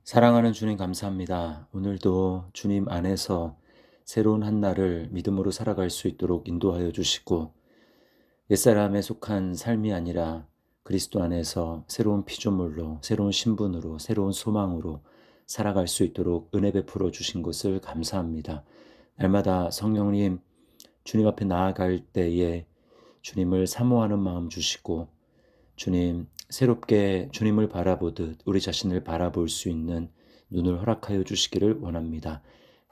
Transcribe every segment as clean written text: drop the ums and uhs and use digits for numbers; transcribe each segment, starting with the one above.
사랑하는 주님 감사합니다. 오늘도 주님 안에서 새로운 한 날을 믿음으로 살아갈 수 있도록 인도하여 주시고 옛사람에 속한 삶이 아니라 그리스도 안에서 새로운 피조물로 새로운 신분으로 새로운 소망으로 살아갈 수 있도록 은혜 베풀어 주신 것을 감사합니다. 날마다 성령님 주님 앞에 나아갈 때에 주님을 사모하는 마음 주시고 주님, 새롭게 주님을 바라보듯 우리 자신을 바라볼 수 있는 눈을 허락하여 주시기를 원합니다.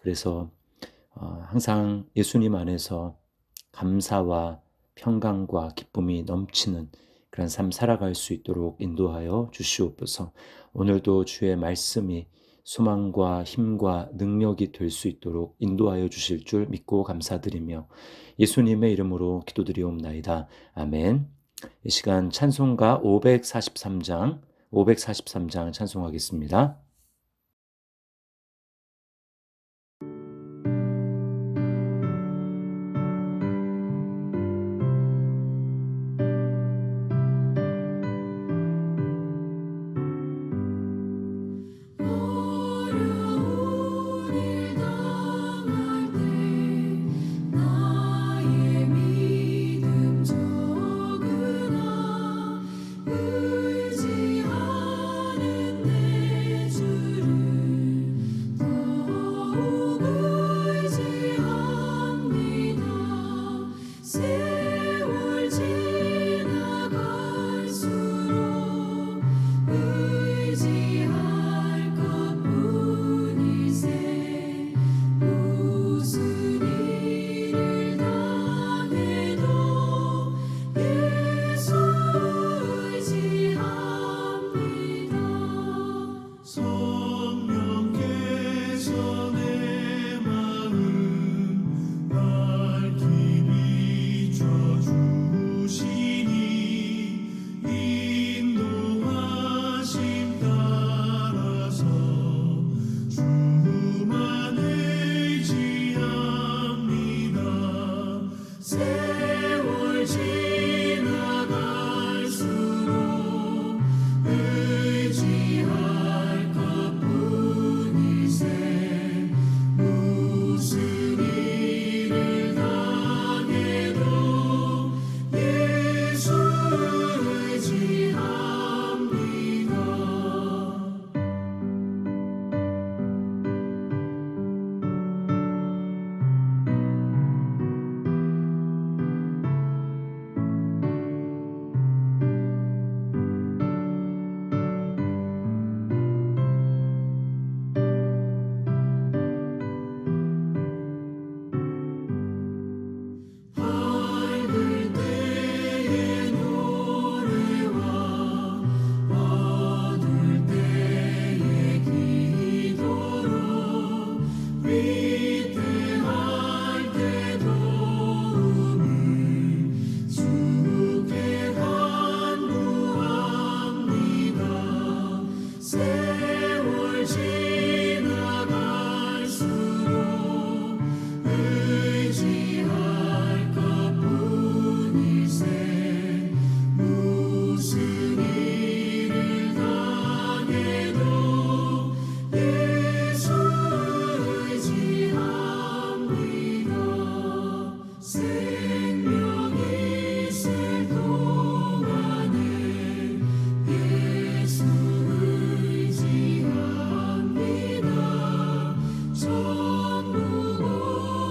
그래서 항상 예수님 안에서 감사와 평강과 기쁨이 넘치는 그런 삶 살아갈 수 있도록 인도하여 주시옵소서. 오늘도 주의 말씀이 소망과 힘과 능력이 될 수 있도록 인도하여 주실 줄 믿고 감사드리며 예수님의 이름으로 기도드리옵나이다. 아멘. 이 시간 찬송가 543장 찬송하겠습니다. 어려운 일 당할 때 나의 믿음 적으나 의지하는 내 주를 더욱 의지합니다. 세월 지나갈수록 의지할 것뿐이세. 무슨 일을 당해도 예수 의지합니다. 성령께서 내 마음 밝히 비춰주시니 인도하심 따라서 주만 의지합니다. 세월 지나갈수록 의지할 것뿐이세. 무슨 일을 당해도 예수 의지합니다. 밝을 때의 노래와 어두울 때의 기도로 위태할 때 도움을 주께 간구합니다. 세월 지나갈수록 의지할 것뿐이세. 무슨 일을 당해도 예수 의지합니다. 생명 있을 동안에 예수 의지합니다. 천국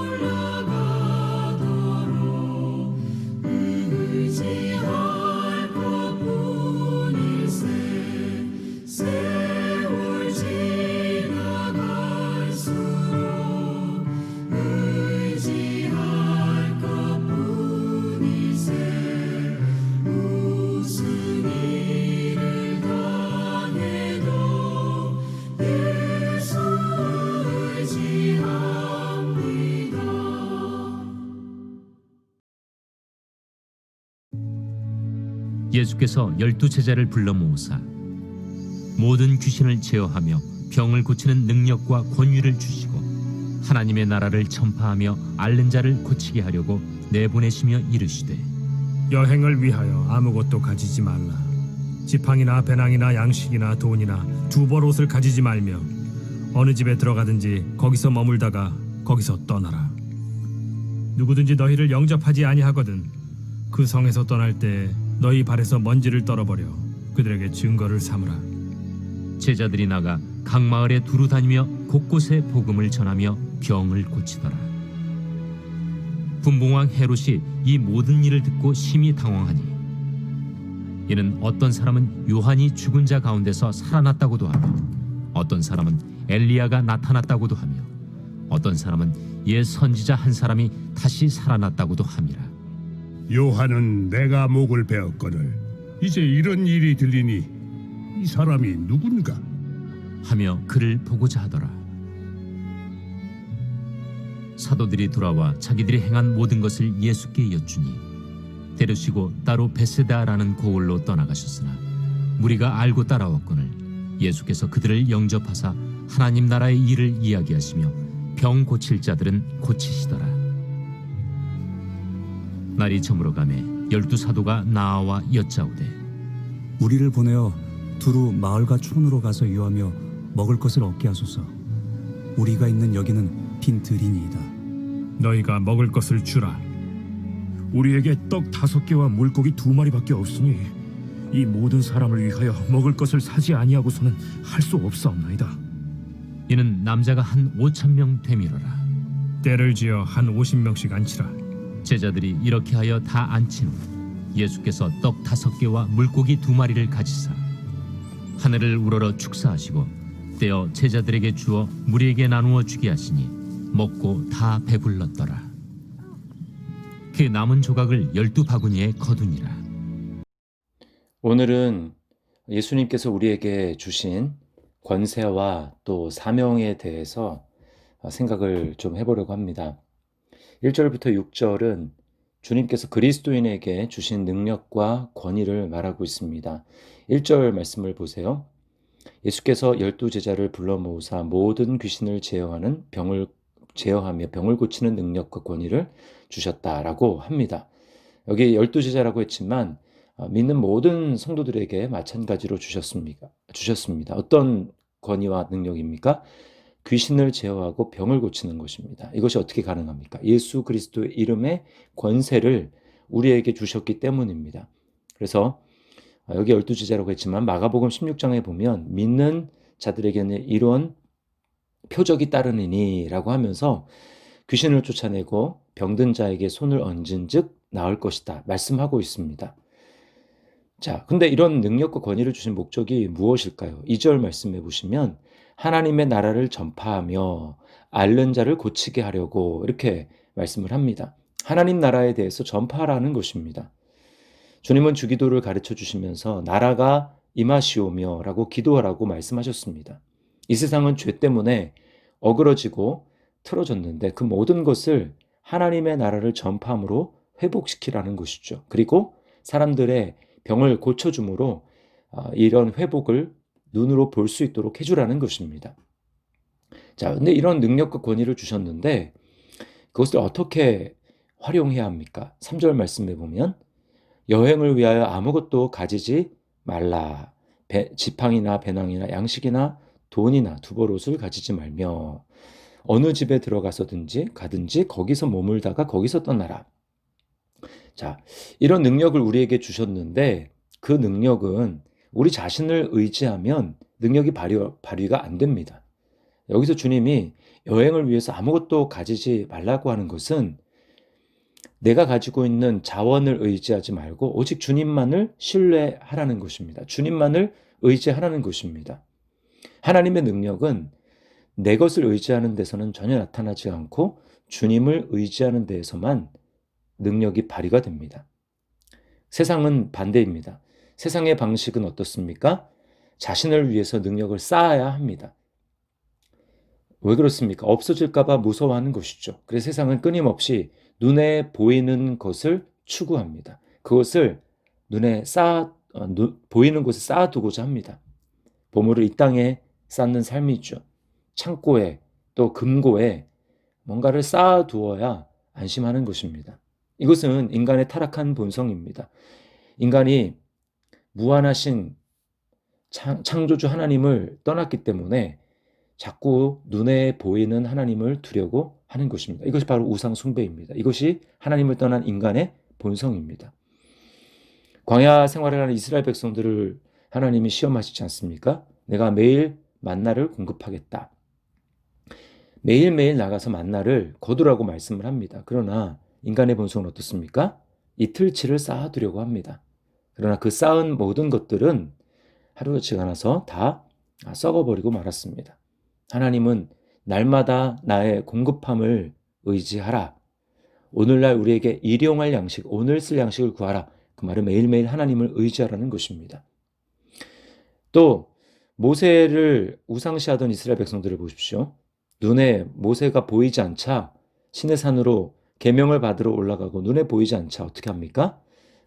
올라가도록 의지할 것뿐이세. 세월 지나갈수록 의지할 것뿐이세. 무슨 일을 당해도 예수 의지합니다. 예수께서 12제자를 불러 모으사 모든 귀신을 제어하며 병을 고치는 능력과 권위를 주시고 하나님의 나라를 전파하며 앓는 자를 고치게 하려고 내보내시며 이르시되 여행을 위하여 아무것도 가지지 말라. 지팡이나 배낭이나 양식이나 돈이나 두 벌 옷을 가지지 말며 어느 집에 들어가든지 거기서 머물다가 거기서 떠나라. 누구든지 너희를 영접하지 아니하거든 그 성에서 떠날 때 너희 발에서 먼지를 떨어버려 그들에게 증거를 삼으라. 제자들이 나가 각 마을에 두루 다니며 곳곳에 복음을 전하며 병을 고치더라. 분봉왕 헤롯이 이 모든 일을 듣고 심히 당황하니 이는 어떤 사람은 요한이 죽은 자 가운데서 살아났다고도 하며 어떤 사람은 엘리야가 나타났다고도 하며 어떤 사람은 옛 선지자 한 사람이 다시 살아났다고도 함이라. 요한은 내가 목을 베었거늘 이제 이런 일이 들리니 이 사람이 누군가? 하며 그를 보고자 하더라. 사도들이 돌아와 자기들이 행한 모든 것을 예수께 여쭈니 데려시고 따로 베세다라는 고을로 떠나가셨으나 무리가 알고 따라왔거늘 예수께서 그들을 영접하사 하나님 나라의 일을 이야기하시며 병 고칠 자들은 고치시더라. 날이 저물어가매 12 사도가 나아와 여짜오되 우리를 보내어 두루 마을과 촌으로 가서 유하며 먹을 것을 얻게 하소서. 우리가 있는 여기는 빈 들이니이다. 너희가 먹을 것을 주라. 우리에게 떡 5개와 물고기 2마리밖에 없으니 이 모든 사람을 위하여 먹을 것을 사지 아니하고서는 할 수 없사옵나이다. 이는 남자가 한 5,000명 되밀어라. 때를 지어 한 50명씩 앉히라. 제자들이 이렇게 하여 다 앉힌 후 예수께서 떡 5개와 물고기 2마리를 가지사 하늘을 우러러 축사하시고 떼어 제자들에게 주어 무리에게 나누어 주게 하시니 먹고 다 배불렀더라. 그 남은 조각을 12바구니에 거두니라. 오늘은 예수님께서 우리에게 주신 권세와 또 사명에 대해서 생각을 좀 해보려고 합니다. 1절부터 6절은 주님께서 그리스도인에게 주신 능력과 권위를 말하고 있습니다. 1절 말씀을 보세요. 예수께서 12제자를 불러 모으사 모든 귀신을 제어하며 병을 고치는 능력과 권위를 주셨다라고 합니다. 여기 12제자라고 했지만 믿는 모든 성도들에게 마찬가지로 주셨습니다. 어떤 권위와 능력입니까? 귀신을 제어하고 병을 고치는 것입니다. 이것이 어떻게 가능합니까? 예수 그리스도의 이름의 권세를 우리에게 주셨기 때문입니다. 그래서 여기 12제자라고 했지만 마가복음 16장에 보면 믿는 자들에게는 이런 표적이 따르느니 라고 하면서 귀신을 쫓아내고 병든 자에게 손을 얹은 즉 나을 것이다 말씀하고 있습니다. 자, 근데 이런 능력과 권위를 주신 목적이 무엇일까요? 2절 말씀해 보시면 하나님의 나라를 전파하며 앓는 자를 고치게 하려고 이렇게 말씀을 합니다. 하나님 나라에 대해서 전파하라는 것입니다. 주님은 주기도를 가르쳐 주시면서 나라가 임하시오며 라고 기도하라고 말씀하셨습니다. 이 세상은 죄 때문에 어그러지고 틀어졌는데 그 모든 것을 하나님의 나라를 전파함으로 회복시키라는 것이죠. 그리고 사람들의 병을 고쳐줌으로 이런 회복을 눈으로 볼 수 있도록 해주라는 것입니다. 자, 근데 이런 능력과 권위를 주셨는데 그것을 어떻게 활용해야 합니까? 3절 말씀에 보면 여행을 위하여 아무것도 가지지 말라. 지팡이나 배낭이나 양식이나 돈이나 두벌옷을 가지지 말며 어느 집에 들어가서든지 가든지 거기서 머물다가 거기서 떠나라. 자, 이런 능력을 우리에게 주셨는데 그 능력은 우리 자신을 의지하면 능력이 발휘가 안 됩니다. 여기서 주님이 여행을 위해서 아무것도 가지지 말라고 하는 것은 내가 가지고 있는 자원을 의지하지 말고 오직 주님만을 신뢰하라는 것입니다. 주님만을 의지하라는 것입니다. 하나님의 능력은 내 것을 의지하는 데서는 전혀 나타나지 않고 주님을 의지하는 데에서만 능력이 발휘가 됩니다. 세상은 반대입니다. 세상의 방식은 어떻습니까? 자신을 위해서 능력을 쌓아야 합니다. 왜 그렇습니까? 없어질까봐 무서워하는 것이죠. 그래서 세상은 끊임없이 눈에 보이는 것을 추구합니다. 그것을 보이는 곳에 쌓아두고자 합니다. 보물을 이 땅에 쌓는 삶이죠. 창고에 또 금고에 뭔가를 쌓아두어야 안심하는 것입니다. 이것은 인간의 타락한 본성입니다. 인간이 무한하신 창조주 하나님을 떠났기 때문에 자꾸 눈에 보이는 하나님을 두려고 하는 것입니다. 이것이 바로 우상 숭배입니다. 이것이 하나님을 떠난 인간의 본성입니다. 광야 생활을 하는 이스라엘 백성들을 하나님이 시험하시지 않습니까? 내가 매일 만나를 공급하겠다. 매일매일 나가서 만나를 거두라고 말씀을 합니다. 그러나 인간의 본성은 어떻습니까? 이틀치를 쌓아두려고 합니다. 그러나 그 쌓은 모든 것들은 하루가 나서 다 썩어버리고 말았습니다. 하나님은 날마다 나의 공급함을 의지하라. 오늘날 우리에게 일용할 양식, 오늘 쓸 양식을 구하라. 그 말은 매일매일 하나님을 의지하라는 것입니다. 또 모세를 우상시하던 이스라엘 백성들을 보십시오. 눈에 모세가 보이지 않자 시내 산으로 계명을 받으러 올라가고 눈에 보이지 않자 어떻게 합니까?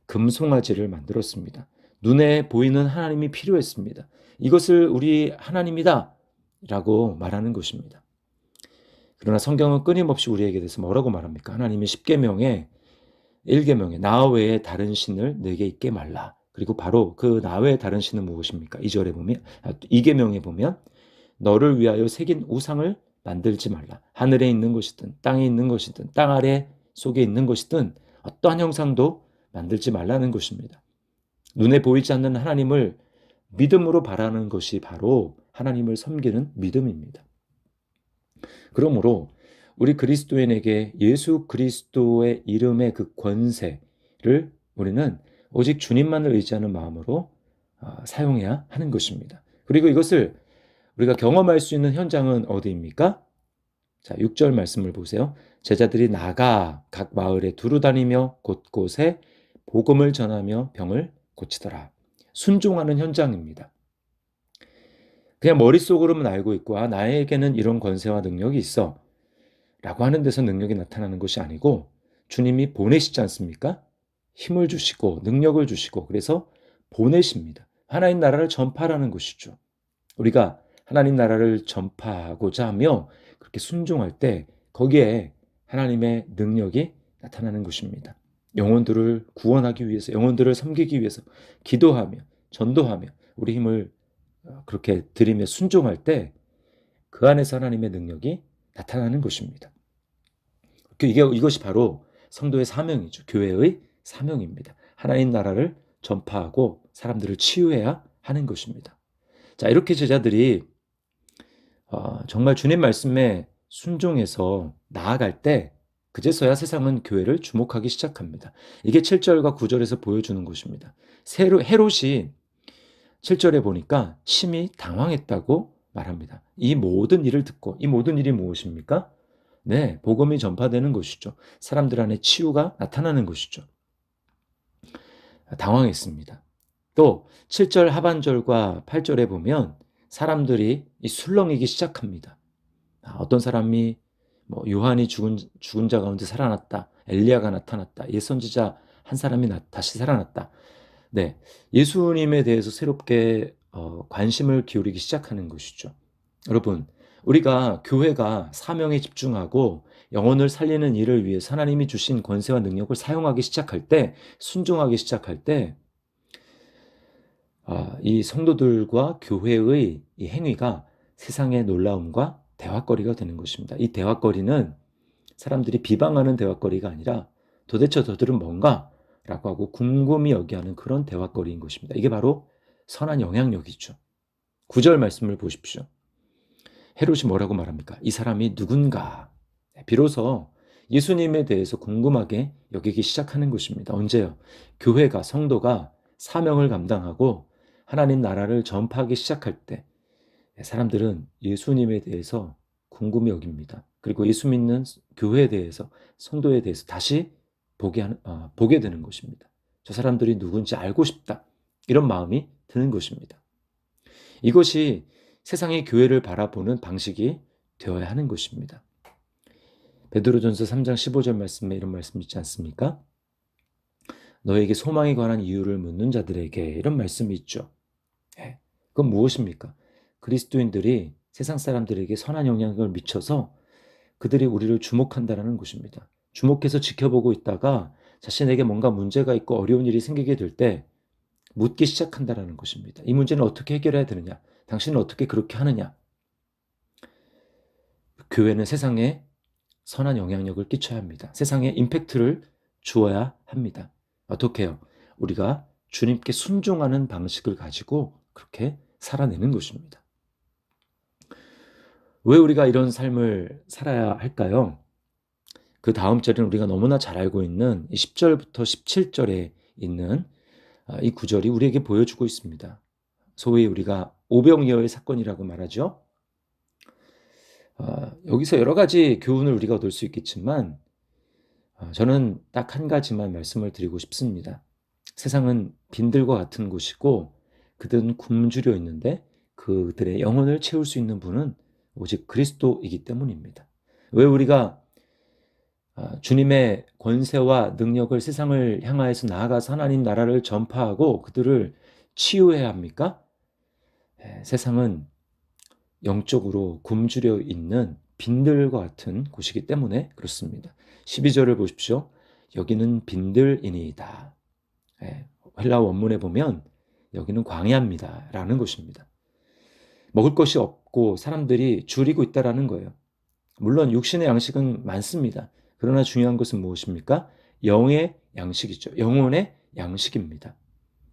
금송아지를 만들었습니다. 눈에 보이는 하나님이 필요했습니다. 이것을 우리 하나님이다 라고 말하는 것입니다. 그러나 성경은 끊임없이 우리에게 대해서 뭐라고 말합니까? 하나님이 10계명에 1계명에 나 외에 다른 신을 내게 있게 말라. 그리고 바로 그 나 외에 다른 신은 무엇입니까? 2절에 보면 2계명에 보면 너를 위하여 새긴 우상을 만들지 말라. 하늘에 있는 것이든 땅에 있는 것이든 땅 아래 속에 있는 것이든 어떠한 형상도 만들지 말라는 것입니다. 눈에 보이지 않는 하나님을 믿음으로 바라는 것이 바로 하나님을 섬기는 믿음입니다. 그러므로 우리 그리스도인에게 예수 그리스도의 이름의 그 권세를 우리는 오직 주님만을 의지하는 마음으로 사용해야 하는 것입니다. 그리고 이것을 우리가 경험할 수 있는 현장은 어디입니까? 자, 6절 말씀을 보세요. 제자들이 나가 각 마을에 두루 다니며 곳곳에 복음을 전하며 병을 고치더라. 순종하는 현장입니다. 그냥 머릿속으로만 알고 있고 나에게는 이런 권세와 능력이 있어 라고 하는 데서 능력이 나타나는 것이 아니고 주님이 보내시지 않습니까? 힘을 주시고 능력을 주시고 그래서 보내십니다. 하나님 나라를 전파하라는 것이죠. 우리가 하나님 나라를 전파하고자 하며 그렇게 순종할 때 거기에 하나님의 능력이 나타나는 것입니다. 영혼들을 구원하기 위해서, 영혼들을 섬기기 위해서 기도하며 전도하며 우리 힘을 그렇게 드리며 순종할 때 그 안에서 하나님의 능력이 나타나는 것입니다. 이것이 바로 성도의 사명이죠. 교회의 사명입니다. 하나님 나라를 전파하고 사람들을 치유해야 하는 것입니다. 자, 이렇게 제자들이 정말 주님 말씀에 순종해서 나아갈 때 그제서야 세상은 교회를 주목하기 시작합니다. 이게 7절과 9절에서 보여주는 것입니다. 헤롯이 7절에 보니까 심히 당황했다고 말합니다. 이 모든 일을 듣고 이 모든 일이 무엇입니까? 네, 복음이 전파되는 것이죠. 사람들 안에 치유가 나타나는 것이죠. 당황했습니다. 또 7절 하반절과 8절에 보면 사람들이 술렁이기 시작합니다. 어떤 사람이 요한이 죽은 자 가운데 살아났다. 엘리야가 나타났다. 옛 선지자 한 사람이 다시 살아났다. 네, 예수님에 대해서 새롭게 관심을 기울이기 시작하는 것이죠. 여러분, 우리가 교회가 사명에 집중하고 영혼을 살리는 일을 위해 하나님이 주신 권세와 능력을 사용하기 시작할 때, 순종하기 시작할 때, 이 성도들과 교회의 이 행위가 세상의 놀라움과 대화거리가 되는 것입니다. 이 대화거리는 사람들이 비방하는 대화거리가 아니라 도대체 저들은 뭔가? 라고 하고 궁금히 여기하는 그런 대화거리인 것입니다. 이게 바로 선한 영향력이죠. 9절 말씀을 보십시오. 헤롯이 뭐라고 말합니까? 이 사람이 누군가? 비로소 예수님에 대해서 궁금하게 여기기 시작하는 것입니다. 언제요? 교회가, 성도가 사명을 감당하고 하나님 나라를 전파하기 시작할 때 사람들은 예수님에 대해서 궁금히 여깁니다. 그리고 예수 믿는 교회에 대해서, 성도에 대해서 다시 보게 되는 것입니다. 저 사람들이 누군지 알고 싶다. 이런 마음이 드는 것입니다. 이것이 세상의 교회를 바라보는 방식이 되어야 하는 것입니다. 베드로전서 3장 15절 말씀에 이런 말씀 있지 않습니까? 너에게 소망에 관한 이유를 묻는 자들에게 이런 말씀이 있죠. 그건 무엇입니까? 그리스도인들이 세상 사람들에게 선한 영향을 미쳐서 그들이 우리를 주목한다는 것입니다. 주목해서 지켜보고 있다가 자신에게 뭔가 문제가 있고 어려운 일이 생기게 될 때 묻기 시작한다라는 것입니다. 이 문제는 어떻게 해결해야 되느냐? 당신은 어떻게 그렇게 하느냐? 교회는 세상에 선한 영향력을 끼쳐야 합니다. 세상에 임팩트를 주어야 합니다. 어떻게 해요? 우리가 주님께 순종하는 방식을 가지고 그렇게 살아내는 것입니다. 왜 우리가 이런 삶을 살아야 할까요? 그 다음 절은 우리가 너무나 잘 알고 있는 10절부터 17절에 있는 이 구절이 우리에게 보여주고 있습니다. 소위 우리가 오병이어의 사건이라고 말하죠. 여기서 여러 가지 교훈을 우리가 얻을 수 있겠지만 저는 딱 한 가지만 말씀을 드리고 싶습니다. 세상은 빈들과 같은 곳이고 그들은 굶주려 있는데 그들의 영혼을 채울 수 있는 분은 오직 그리스도이기 때문입니다. 왜 우리가 주님의 권세와 능력을 세상을 향하여서 나아가서 하나님 나라를 전파하고 그들을 치유해야 합니까? 세상은 영적으로 굶주려 있는 빈들과 같은 곳이기 때문에 그렇습니다. 12절을 보십시오. 여기는 빈들이니이다. 헬라 원문에 보면 여기는 광야입니다 라는 것입니다. 먹을 것이 없고 사람들이 줄이고 있다라는 거예요. 물론 육신의 양식은 많습니다. 그러나 중요한 것은 무엇입니까? 영의 양식이죠. 영혼의 양식입니다.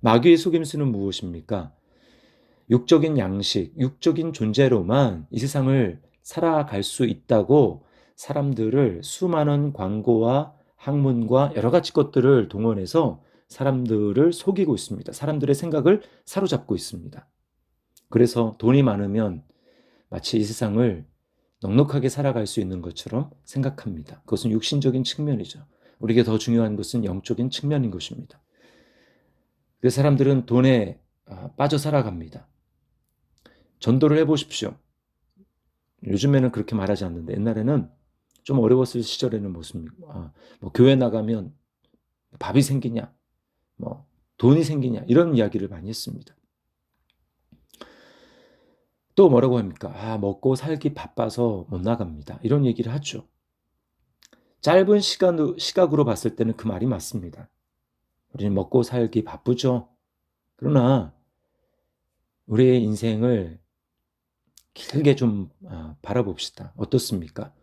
마귀의 속임수는 무엇입니까? 육적인 양식, 육적인 존재로만 이 세상을 살아갈 수 있다고 사람들을 수많은 광고와 학문과 여러 가지 것들을 동원해서 사람들을 속이고 있습니다. 사람들의 생각을 사로잡고 있습니다. 그래서 돈이 많으면 마치 이 세상을 넉넉하게 살아갈 수 있는 것처럼 생각합니다. 그것은 육신적인 측면이죠. 우리에게 더 중요한 것은 영적인 측면인 것입니다. 그래서 사람들은 돈에 빠져 살아갑니다. 전도를 해보십시오. 요즘에는 그렇게 말하지 않는데 옛날에는 좀 어려웠을 시절에는 교회 나가면 밥이 생기냐, 돈이 생기냐 이런 이야기를 많이 했습니다. 또 뭐라고 합니까? 먹고 살기 바빠서 못 나갑니다. 이런 얘기를 하죠. 짧은 시각으로 봤을 때는 그 말이 맞습니다. 우리는 먹고 살기 바쁘죠. 그러나 우리의 인생을 길게 좀 바라봅시다. 어떻습니까?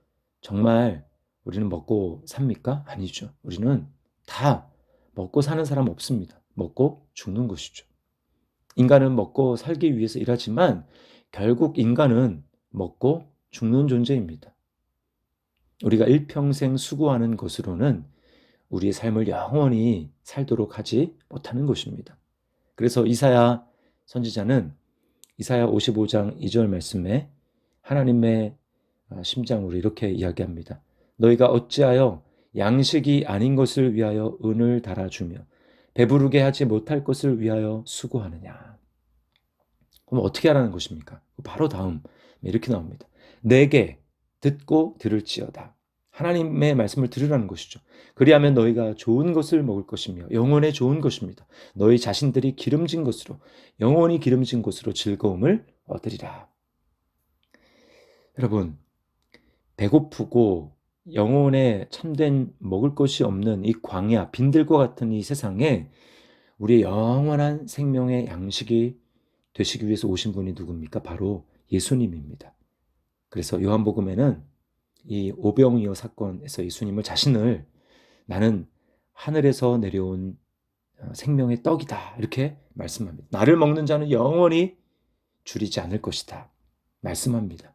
정말 우리는 먹고 삽니까? 아니죠. 우리는 다 먹고 사는 사람 없습니다. 먹고 죽는 것이죠. 인간은 먹고 살기 위해서 일하지만 결국 인간은 먹고 죽는 존재입니다. 우리가 일평생 수고하는 것으로는 우리의 삶을 영원히 살도록 하지 못하는 것입니다. 그래서 이사야 선지자는 이사야 55장 2절 말씀에 하나님의 심장으로 이렇게 이야기합니다. 너희가 어찌하여 양식이 아닌 것을 위하여 은을 달아주며 배부르게 하지 못할 것을 위하여 수고하느냐. 그럼 어떻게 하라는 것입니까? 바로 다음 이렇게 나옵니다. 내게 듣고 들을지어다. 하나님의 말씀을 들으라는 것이죠. 그리하면 너희가 좋은 것을 먹을 것이며 영혼에 좋은 것입니다. 너희 자신들이 기름진 것으로 영혼이 기름진 것으로 즐거움을 얻으리라. 여러분, 배고프고 영혼에 참된 먹을 것이 없는 이 광야, 빈들과 같은 이 세상에 우리의 영원한 생명의 양식이 되시기 위해서 오신 분이 누굽니까? 바로 예수님입니다. 그래서 요한복음에는 이 오병이어 사건에서 예수님을 자신을 나는 하늘에서 내려온 생명의 떡이다 이렇게 말씀합니다. 나를 먹는 자는 영원히 줄이지 않을 것이다 말씀합니다.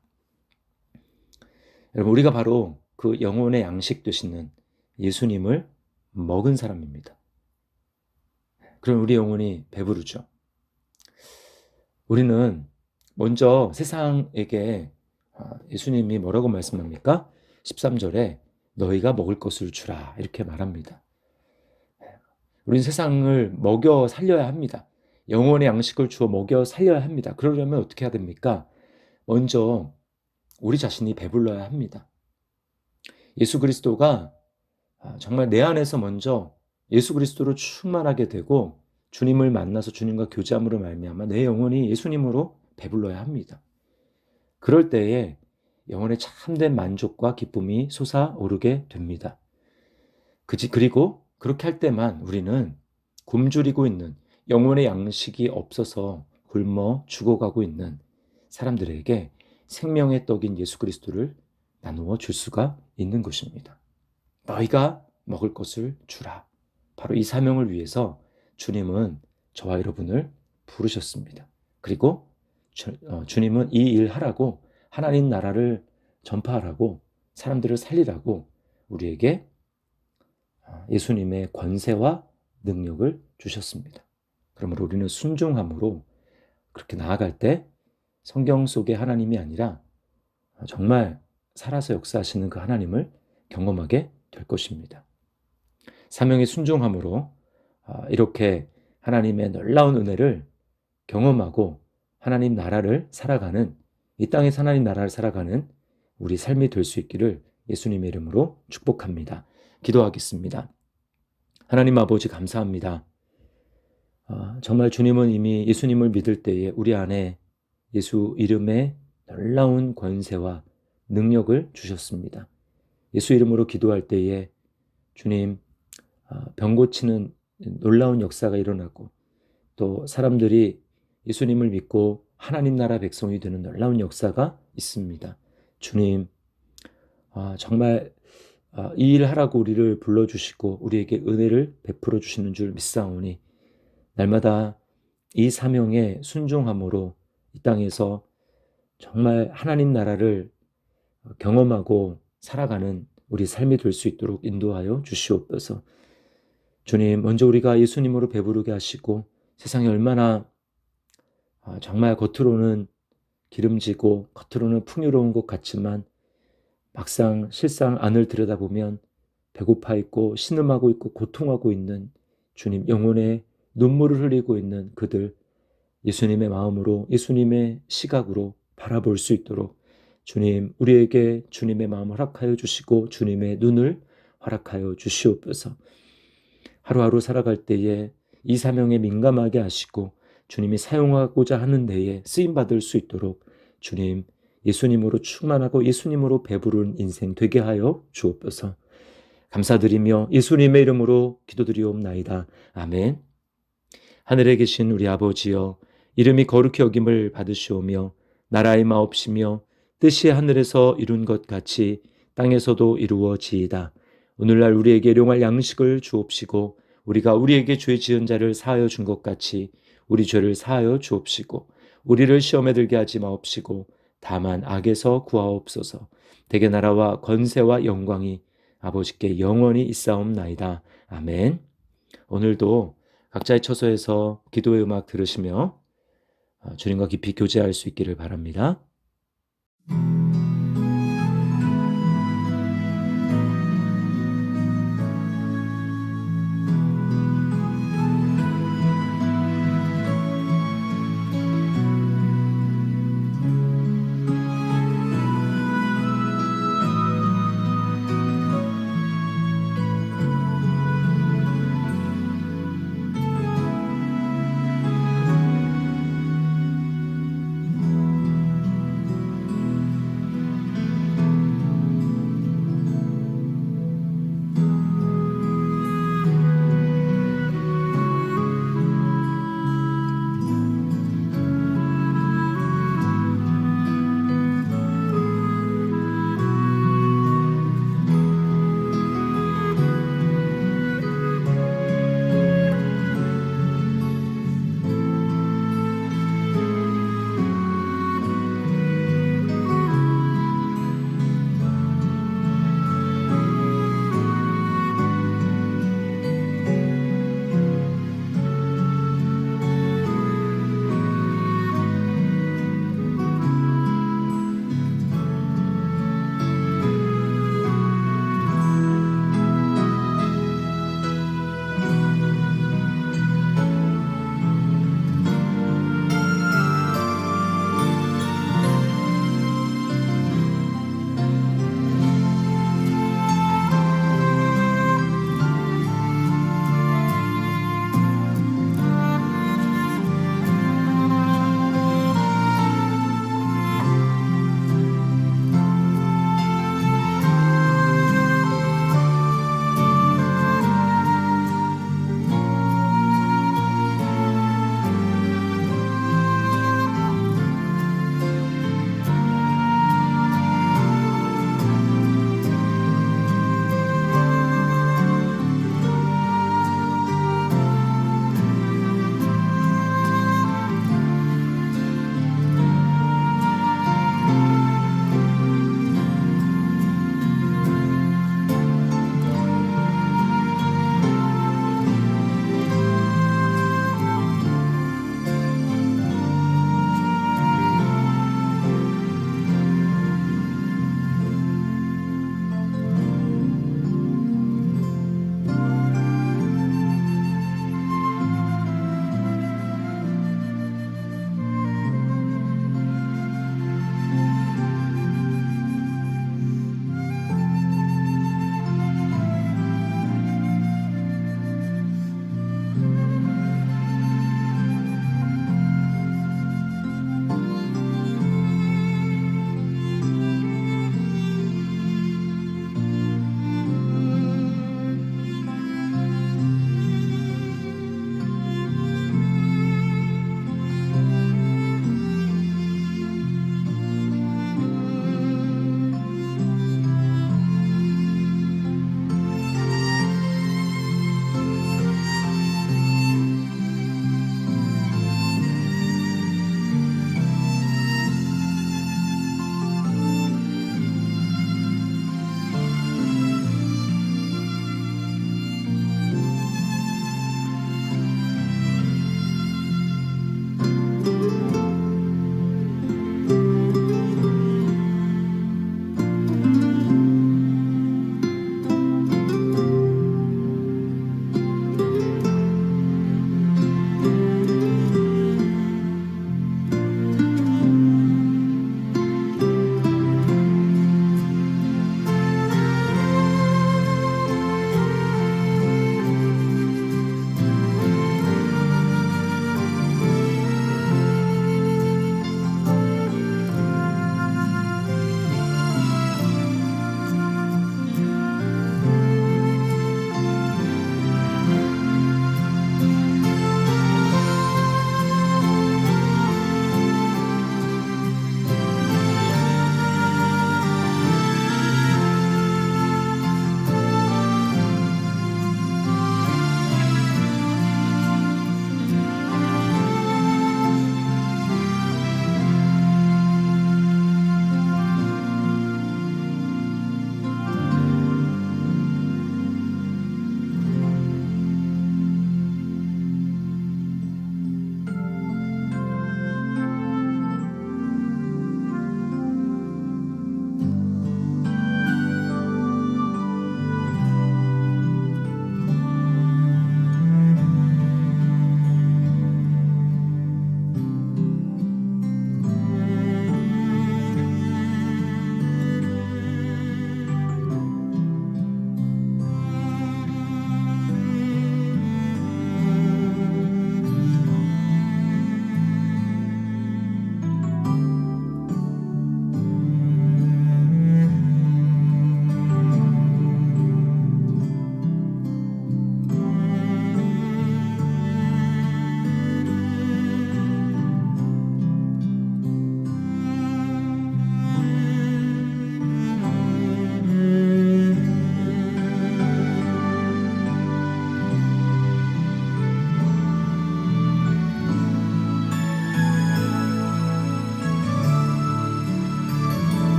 여러분, 우리가 바로 그 영혼의 양식 되시는 예수님을 먹은 사람입니다. 그럼 우리 영혼이 배부르죠. 우리는 먼저 세상에게 예수님이 뭐라고 말씀합니까? 13절에 너희가 먹을 것을 주라 이렇게 말합니다. 우리는 세상을 먹여 살려야 합니다. 영혼의 양식을 주어 먹여 살려야 합니다. 그러려면 어떻게 해야 됩니까? 먼저 우리 자신이 배불러야 합니다. 예수 그리스도가 정말 내 안에서 먼저 예수 그리스도로 충만하게 되고 주님을 만나서 주님과 교제함으로 말미암아 내 영혼이 예수님으로 배불러야 합니다. 그럴 때에 영혼의 참된 만족과 기쁨이 솟아오르게 됩니다. 그리고 그렇게 할 때만 우리는 굶주리고 있는 영혼의 양식이 없어서 굶어 죽어가고 있는 사람들에게 생명의 떡인 예수 그리스도를 나누어 줄 수가 있는 것입니다. 너희가 먹을 것을 주라. 바로 이 사명을 위해서 주님은 저와 여러분을 부르셨습니다. 그리고 주님은 이 일 하라고, 하나님 나라를 전파하라고, 사람들을 살리라고 우리에게 예수님의 권세와 능력을 주셨습니다. 그러므로 우리는 순종함으로 그렇게 나아갈 때 성경 속의 하나님이 아니라 정말 살아서 역사하시는 그 하나님을 경험하게 될 것입니다. 사명에 순종함으로 이렇게 하나님의 놀라운 은혜를 경험하고 하나님 나라를 살아가는, 이 땅에서 하나님 나라를 살아가는 우리 삶이 될 수 있기를 예수님의 이름으로 축복합니다. 기도하겠습니다. 하나님 아버지 감사합니다. 정말 주님은 이미 예수님을 믿을 때에 우리 안에 예수 이름의 놀라운 권세와 능력을 주셨습니다. 예수 이름으로 기도할 때에 주님 병 고치는 놀라운 역사가 일어나고, 또 사람들이 예수님을 믿고 하나님 나라 백성이 되는 놀라운 역사가 있습니다. 주님, 정말 이 일 하라고 우리를 불러주시고 우리에게 은혜를 베풀어 주시는 줄 믿사오니 날마다 이 사명에 순종함으로 이 땅에서 정말 하나님 나라를 경험하고 살아가는 우리 삶이 될 수 있도록 인도하여 주시옵소서. 주님, 먼저 우리가 예수님으로 배부르게 하시고 세상에 얼마나 정말 겉으로는 기름지고 겉으로는 풍요로운 것 같지만 막상 실상 안을 들여다보면 배고파 있고 신음하고 있고 고통하고 있는 주님, 영혼의 눈물을 흘리고 있는 그들, 예수님의 마음으로, 예수님의 시각으로 바라볼 수 있도록 주님, 우리에게 주님의 마음을 허락하여 주시고 주님의 눈을 허락하여 주시옵소서. 하루하루 살아갈 때에 이 사명에 민감하게 하시고 주님이 사용하고자 하는 데에 쓰임받을 수 있도록 주님, 예수님으로 충만하고 예수님으로 배부른 인생 되게 하여 주옵소서. 감사드리며 예수님의 이름으로 기도드리옵나이다. 아멘. 하늘에 계신 우리 아버지여, 이름이 거룩히 여김을 받으시오며 나라의 마옵시며 뜻이 하늘에서 이룬 것 같이 땅에서도 이루어지이다. 오늘날 우리에게 일용할 양식을 주옵시고 우리가 우리에게 죄 지은 자를 사하여 준 것 같이 우리 죄를 사하여 주옵시고 우리를 시험에 들게 하지 마옵시고 다만 악에서 구하옵소서. 대개 나라와 권세와 영광이 아버지께 영원히 있사옵나이다. 아멘. 오늘도 각자의 처소에서 기도의 음악 들으시며 주님과 깊이 교제할 수 있기를 바랍니다.